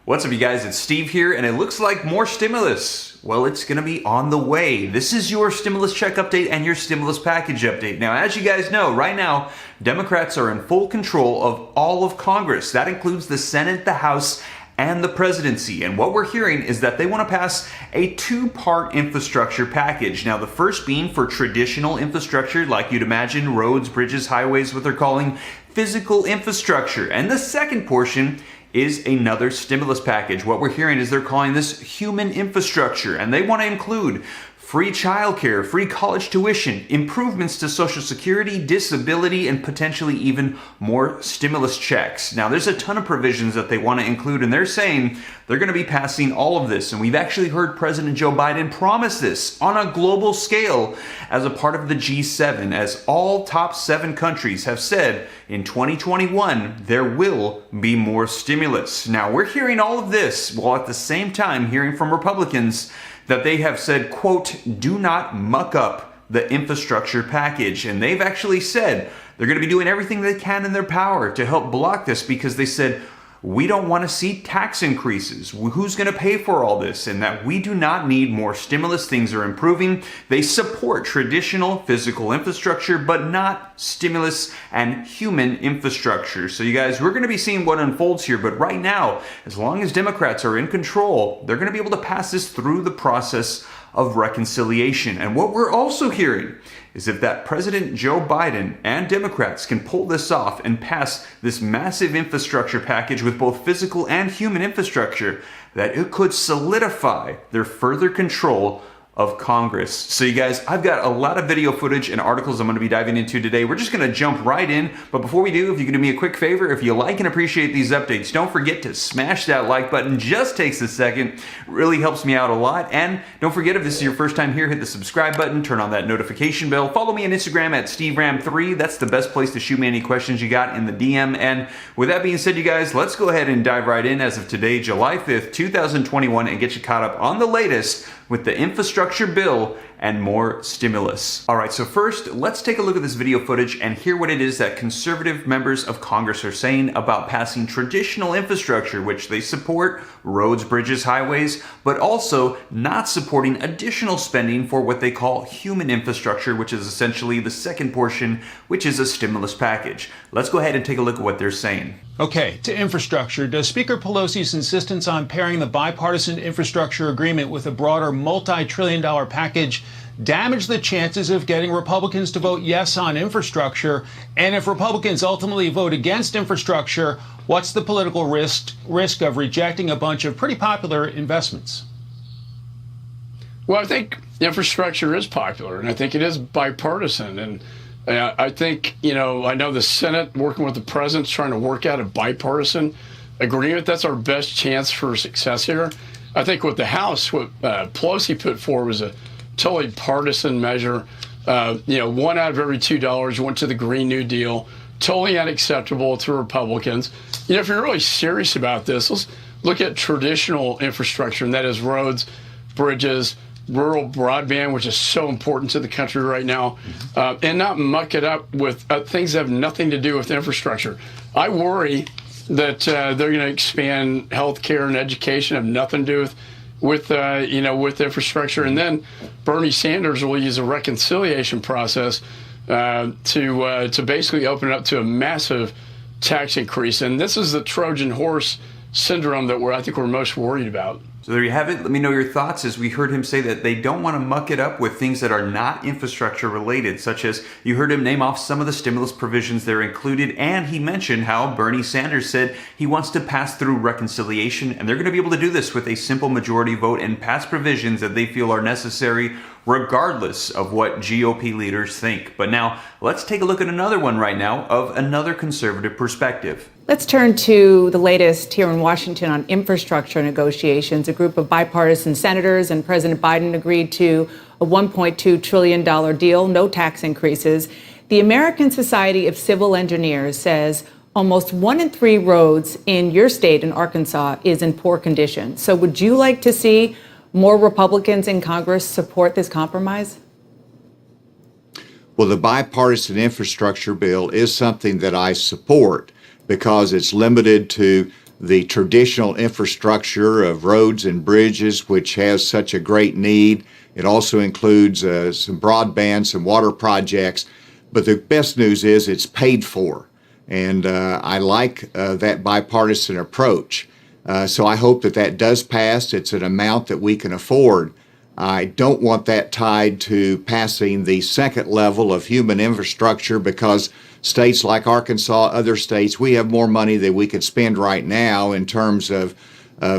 What's up, you guys? It's Steve here, and it looks like more stimulus. Well, it's going to be on the way. This is your stimulus check update and your stimulus package update. Now, as you guys know, right now, Democrats are in full control of all of Congress. That includes the Senate, the House, and the presidency. And what we're hearing is that they want to pass a two-part infrastructure package. Now, the first being for traditional infrastructure, like you'd imagine, roads, bridges, highways, what they're calling physical infrastructure. And the second portion is another stimulus package. What we're hearing is they're calling this human infrastructure, and they want to include free childcare, free college tuition, improvements to Social Security, disability, and potentially even more stimulus checks. Now, there's a ton of provisions that they want to include, and they're saying they're going to be passing all of this. And we've actually heard President Joe Biden promise this on a global scale as a part of the G7, as all top 7 countries have said in 2021 there will be more stimulus. Now, we're hearing all of this while at the same time hearing from Republicans that they have said, quote, do not muck up the infrastructure package. And they've actually said they're going to be doing everything they can in their power to help block this, because they said, we don't want to see tax increases. Who's going to pay for all this? And that we do not need more stimulus. Things are improving. They support traditional physical infrastructure, but not stimulus and human infrastructure. So you guys, we're going to be seeing what unfolds here. But right now, as long as Democrats are in control, they're going to be able to pass this through the process of reconciliation. And what we're also hearing is if that President Joe Biden and Democrats can pull this off and pass this massive infrastructure package with both physical and human infrastructure, that it could solidify their further control of Congress. So you guys, I've got a lot of video footage and articles I'm going to be diving into today. We're just going to jump right in. But before we do, if you could do me a quick favor, if you like and appreciate these updates, don't forget to smash that like button. Just takes a second. It really helps me out a lot. And don't forget, if this is your first time here, hit the subscribe button, turn on that notification bell. Follow me on Instagram at SteveRam3. That's the best place to shoot me any questions you got in the DM. And with that being said, you guys, let's go ahead and dive right in as of today, July 5th, 2021, and get you caught up on the latest with the infrastructure bill and more stimulus. All right, so first, let's take a look at this video footage and hear what it is that conservative members of Congress are saying about passing traditional infrastructure, which they support, roads, bridges, highways, but also not supporting additional spending for what they call human infrastructure, which is essentially the second portion, which is a stimulus package. Let's go ahead and take a look at what they're saying. Okay, to infrastructure. Does Speaker Pelosi's insistence on pairing the bipartisan infrastructure agreement with a broader multi-trillion-dollar package damage the chances of getting Republicans to vote yes on infrastructure? And if Republicans ultimately vote against infrastructure, what's the political risk of rejecting a bunch of pretty popular investments? Well, I think infrastructure is popular, and I think it is bipartisan. And I think, I know the Senate, working with the president, is trying to work out a bipartisan agreement. That's our best chance for success here. I think with the House, what Pelosi put forward was a totally partisan measure. 1 out of every $2 went to the Green New Deal. Totally unacceptable to Republicans. If you're really serious about this, let's look at traditional infrastructure, and that is roads, bridges, rural broadband, which is so important to the country right now, and not muck it up with things that have nothing to do with infrastructure. I worry that they're going to expand healthcare and education, have nothing to do with infrastructure, and then Bernie Sanders will use a reconciliation process to basically open it up to a massive tax increase. And this is the Trojan horse syndrome that I think we're most worried about. So there you have it. Let me know your thoughts, as we heard him say that they don't want to muck it up with things that are not infrastructure related, such as you heard him name off some of the stimulus provisions that are included, and he mentioned how Bernie Sanders said he wants to pass through reconciliation, and they're going to be able to do this with a simple majority vote and pass provisions that they feel are necessary regardless of what GOP leaders think. But now, let's take a look at another one right now of another conservative perspective. Let's turn to the latest here in Washington on infrastructure negotiations. A group of bipartisan senators and President Biden agreed to a $1.2 trillion deal, no tax increases. The American Society of Civil Engineers says almost 1 in 3 roads in your state, in Arkansas, is in poor condition. So would you like to see more Republicans in Congress support this compromise? Well, the bipartisan infrastructure bill is something that I support because it's limited to the traditional infrastructure of roads and bridges, which has such a great need. It also includes some broadband, some water projects. But the best news is it's paid for. And I like that bipartisan approach. So I hope that that does pass. It's an amount that we can afford. I don't want that tied to passing the second level of human infrastructure, because states like Arkansas, other states, we have more money than we can spend right now in terms of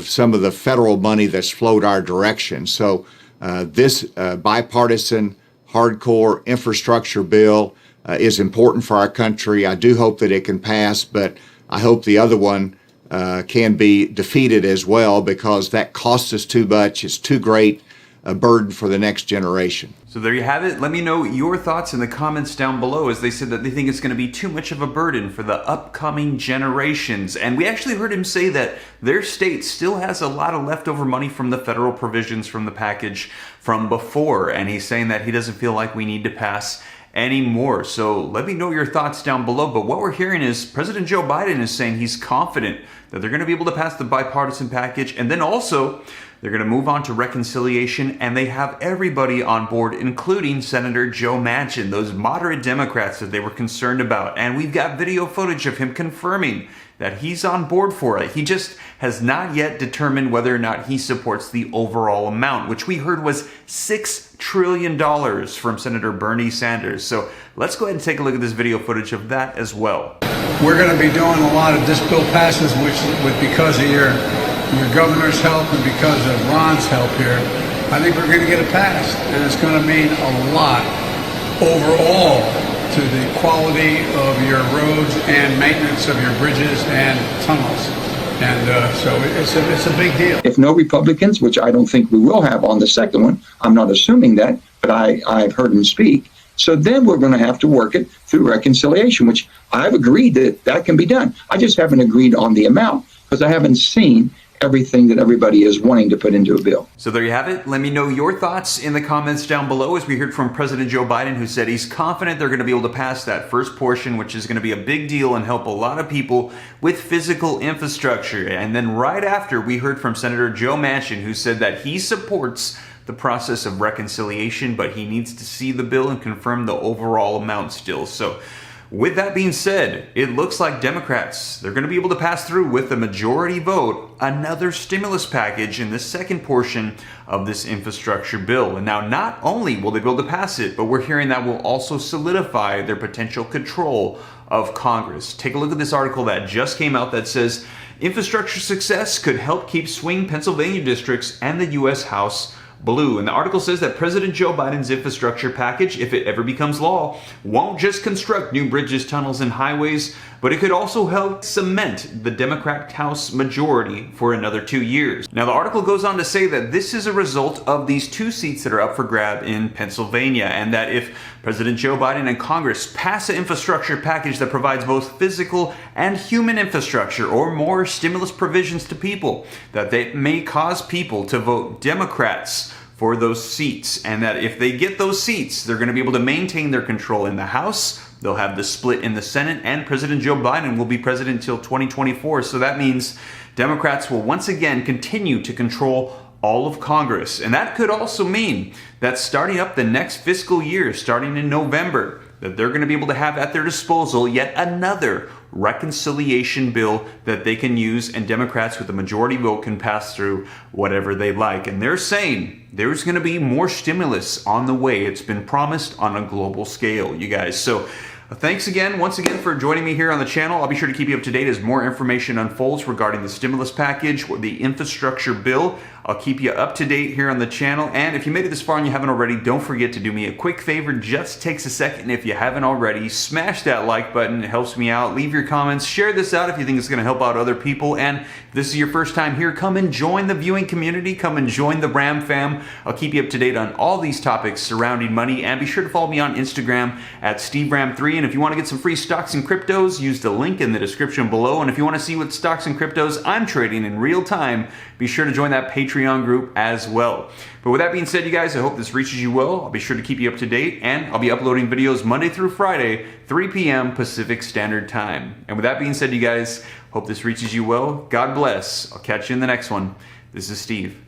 some of the federal money that's flowed our direction. So this bipartisan hardcore infrastructure bill is important for our country. I do hope that it can pass, but I hope the other one can be defeated as well, because that costs us too much. It's too great a burden for the next generation. So there you have it. Let me know your thoughts in the comments down below, as they said that they think it's going to be too much of a burden for the upcoming generations. And we actually heard him say that their state still has a lot of leftover money from the federal provisions from the package from before. And he's saying that he doesn't feel like we need to pass anymore. So let me know your thoughts down below. But what we're hearing is President Joe Biden is saying he's confident that they're going to be able to pass the bipartisan package. And then also, they're going to move on to reconciliation, and they have everybody on board, including Senator Joe Manchin, those moderate Democrats that they were concerned about. And we've got video footage of him confirming that he's on board for it. He just has not yet determined whether or not he supports the overall amount, which we heard was $6 trillion from Senator Bernie Sanders. So let's go ahead and take a look at this video footage of that as well. We're going to be doing a lot of this bill passes, which because of your governor's help and because of Ron's help here, I think we're going to get it passed, and it's going to mean a lot overall to the quality of your roads and maintenance of your bridges and tunnels. And so it's a big deal. If no Republicans, which I don't think we will have on the second one, I'm not assuming that, but I've heard him speak. So then we're going to have to work it through reconciliation, which I've agreed that can be done. I just haven't agreed on the amount, because I haven't seen everything that everybody is wanting to put into a bill. So there you have it. Let me know your thoughts in the comments down below, as we heard from President Joe Biden, who said he's confident they're going to be able to pass that first portion, which is going to be a big deal and help a lot of people with physical infrastructure. And then right after, we heard from Senator Joe Manchin, who said that he supports the process of reconciliation, but he needs to see the bill and confirm the overall amount still. So with that being said, it looks like Democrats, they're going to be able to pass through with a majority vote another stimulus package in the second portion of this infrastructure bill. And now not only will they be able to pass it, but we're hearing that will also solidify their potential control of Congress. Take a look at this article that just came out that says infrastructure success could help keep swing Pennsylvania districts and the U.S. House blue. And the article says that President Joe Biden's infrastructure package, if it ever becomes law, won't just construct new bridges, tunnels, and highways, but it could also help cement the Democrat House majority for another 2 years. Now, the article goes on to say that this is a result of these 2 seats that are up for grab in Pennsylvania, and that if President Joe Biden and Congress pass an infrastructure package that provides both physical and human infrastructure, or more stimulus provisions to people, that they may cause people to vote Democrats for those seats, and that if they get those seats, they're going to be able to maintain their control in the House. They'll have the split in the Senate, and President Joe Biden will be president until 2024. So that means Democrats will once again continue to control all of Congress. And that could also mean that starting up the next fiscal year, starting in November, that they're going to be able to have at their disposal yet another reconciliation bill that they can use, and Democrats with a majority vote can pass through whatever they like. And they're saying there's going to be more stimulus on the way. It's been promised on a global scale, you guys. So thanks again, once again, for joining me here on the channel. I'll be sure to keep you up to date as more information unfolds regarding the stimulus package or the infrastructure bill. I'll keep you up to date here on the channel. And if you made it this far and you haven't already, don't forget to do me a quick favor. Just takes a second. If you haven't already, smash that like button. It helps me out. Leave your comments. Share this out if you think it's going to help out other people. And if this is your first time here, come and join the viewing community. Come and join the Ram fam. I'll keep you up to date on all these topics surrounding money. And be sure to follow me on Instagram at SteveRam3. And if you want to get some free stocks and cryptos, use the link in the description below. And if you want to see what stocks and cryptos I'm trading in real time, be sure to join that Patreon group as well. But with that being said, you guys, I hope this reaches you well. I'll be sure to keep you up to date, and I'll be uploading videos Monday through Friday, 3 p.m. Pacific Standard Time. And with that being said, you guys, Hope this reaches you well. God bless. I'll catch you in the next one. This is Steve.